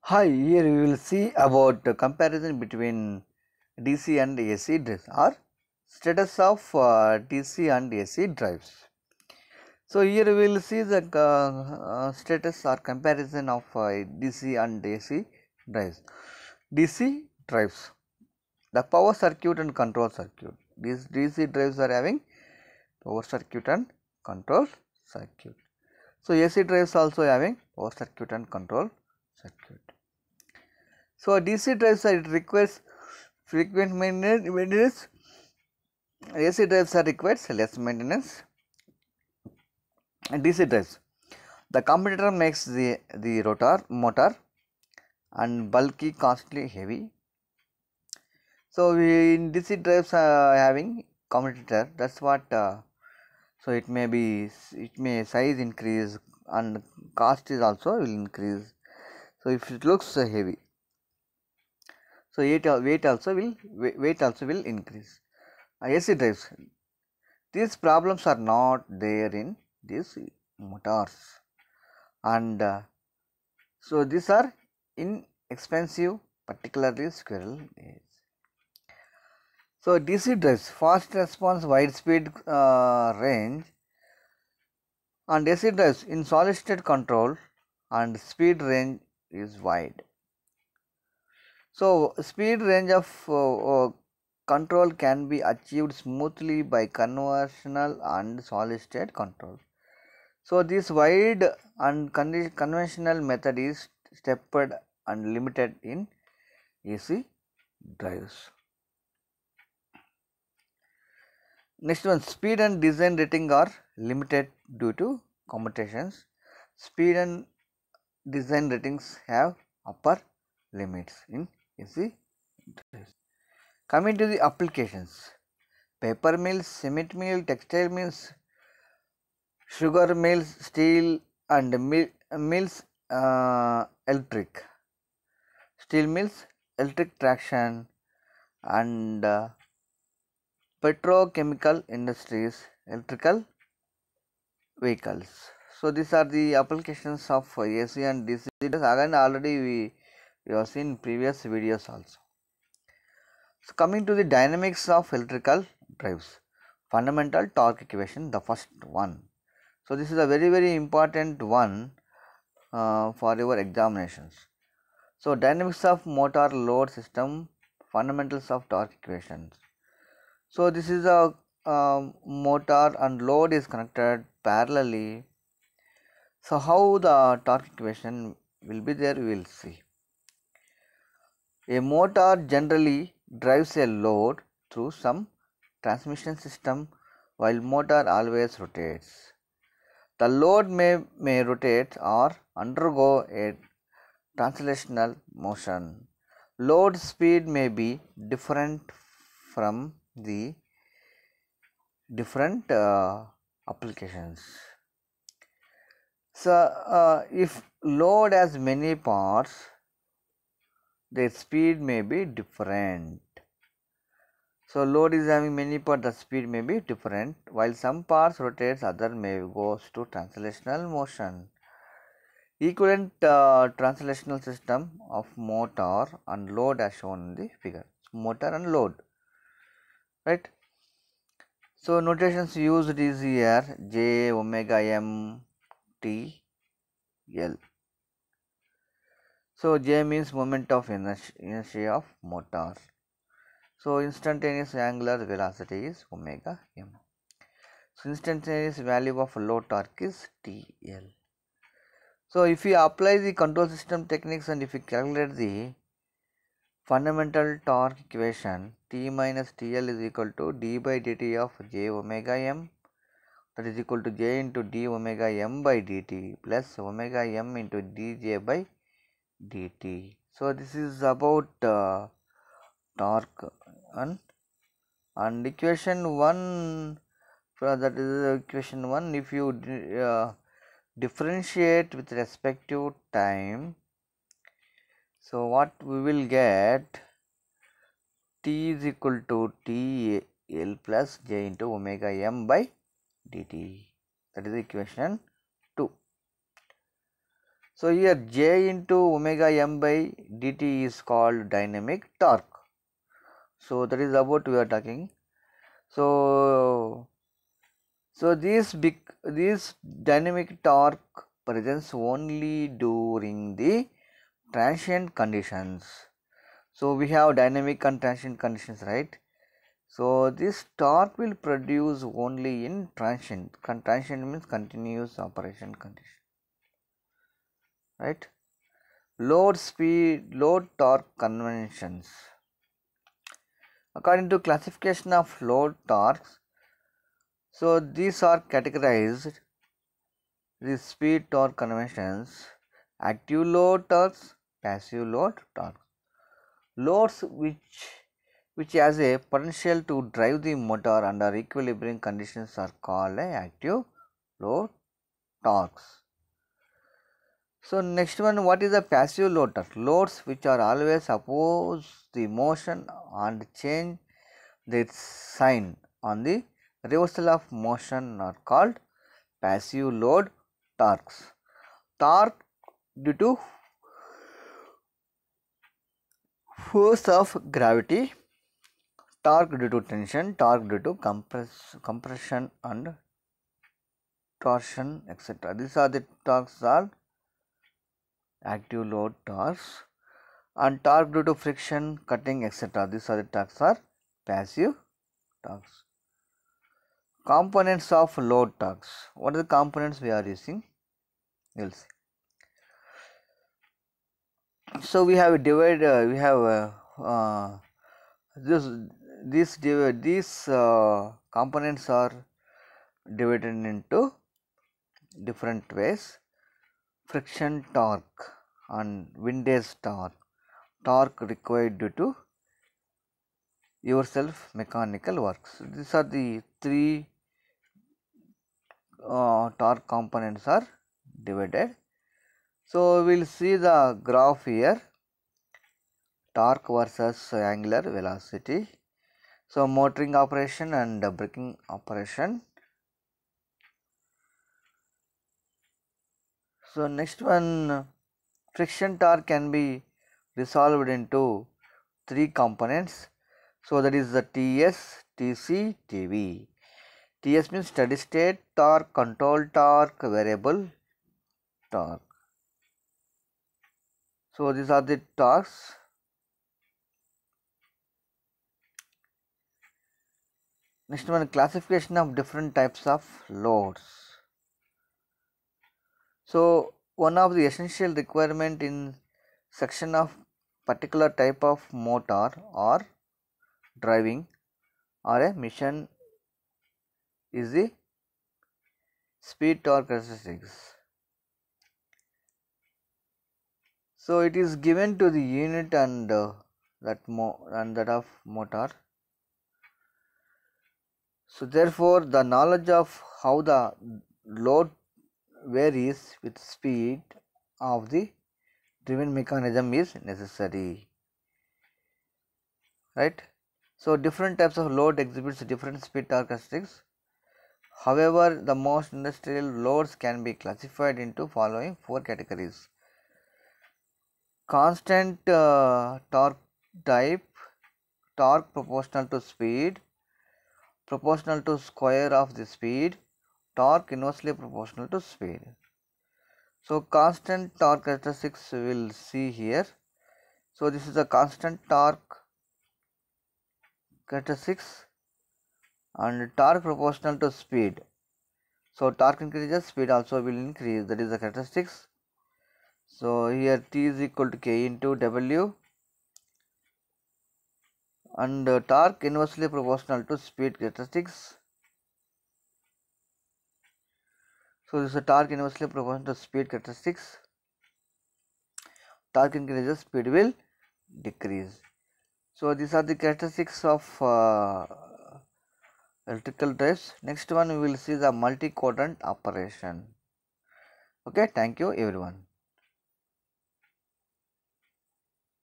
Hi, here we will see about the comparison between DC and AC drives or status of DC and AC drives. So here we will see the status or comparison of DC and AC drives. DC drives, the power circuit and control circuit. These DC drives are having power circuit and control circuit. So AC drives also having power circuit and control circuit. So DC drives it requires frequent maintenance. AC drives are requires less maintenance. And DC drives, the commutator makes the rotor motor and bulky, costly, heavy. So we in DC drives having commutator. That's what. So it may size increase and cost is also will increase. So if it looks heavy, so weight also will increase. AC drives, these problems are not there in these motors, and so these are inexpensive, particularly squirrel cage. So DC drives, fast response, wide speed range, and AC drives in solid state control and speed range is wide. So speed range of control can be achieved smoothly by conventional and solid state control. So this wide and conventional method is stepped and limited in AC drives. Next one, speed and design rating are limited due to commutations. Speed and design ratings have upper limits in AC drives. Coming to the applications, paper mills, cement mill, textile mills, sugar mills, steel and mills, electric, steel mills, electric traction and petrochemical industries, electrical vehicles. So these are the applications of AC and DC. Again, already we have seen previous videos also. So coming to the dynamics of electrical drives, fundamental torque equation, the first one. So this is a very important one for your examinations. So dynamics of motor load system, fundamentals of torque equations. So this is a motor and load is connected parallelly. So how the torque equation will be there, we will see. A motor generally drives a load through some transmission system while motor always rotates. The load may rotate or undergo a translational motion. Load speed may be different from the different applications. So if load has many parts, their speed may be different. So load is having many parts, the speed may be different. While some parts rotates, other may goes to translational motion. Equivalent translational system of motor and load as shown in the figure. Motor and load, right? So notations used is here J omega m T L. So J means moment of inertia of motor. So instantaneous angular velocity is omega m. So instantaneous value of load torque is TL. So if we apply the control system techniques and if we calculate the fundamental torque equation, T minus TL is equal to d by dt of J omega m, that is equal to J into d omega m by dt plus omega m into dJ by dt. So this is about torque and equation 1, that is equation 1, if you differentiate with respect to time, so what we will get, T is equal to TL plus J into omega m by dt, that is equation 2. So here J into omega m by dt is called dynamic torque. So that is about we are talking. So this dynamic torque presents only during the transient conditions. So we have dynamic and transient conditions, right? So this torque will produce only in transient. Transient means continuous operation condition, right? Load speed, load torque conventions. According to classification of load torques, so these are categorized. The speed torque conventions: active load torques, passive load torques. Loads which has a potential to drive the motor under equilibrium conditions are called active load torques. So next one, what is a passive load torque? Loads which are always oppose the motion and change their sign on the reversal of motion are called passive load torques. Torque due to force of gravity, torque due to tension, torque due to compression and torsion, etc. These are the torques are active load torques, and torque due to friction, cutting, etc. These are the torques are passive torques. Components of load torques. What are the components we are using? We will see. So we have divided. We have these components are divided into different ways: friction torque and windage torque, torque required due to yourself mechanical works. These are the three torque components are divided. So we will see the graph here: torque versus angular velocity. So motoring operation and braking operation. So next one, friction torque can be resolved into three components. So that is the TS, TC, TV. TS means steady state torque, control torque, variable torque. So these are the torques. Next one, classification of different types of loads. So one of the essential requirement in section of particular type of motor or driving or a mission is the speed torque characteristics. So it is given to the unit and that of motor. So therefore the knowledge of how the load varies with speed of the driven mechanism is necessary, right? So different types of load exhibits different speed torque characteristics. However, the most industrial loads can be classified into following four categories: constant torque type, torque proportional to speed, proportional to square of the speed, torque inversely proportional to speed. So constant torque characteristics we will see here. So this is a constant torque characteristics and torque proportional to speed. So torque increases, speed also will increase, that is the characteristics. So here T is equal to K into W, and torque inversely proportional to speed characteristics. So this is a torque inversely proportional to speed characteristics. Torque increases, speed will decrease. So these are the characteristics of electrical drives. Next one we will see the multi-quadrant operation. Okay, thank you everyone.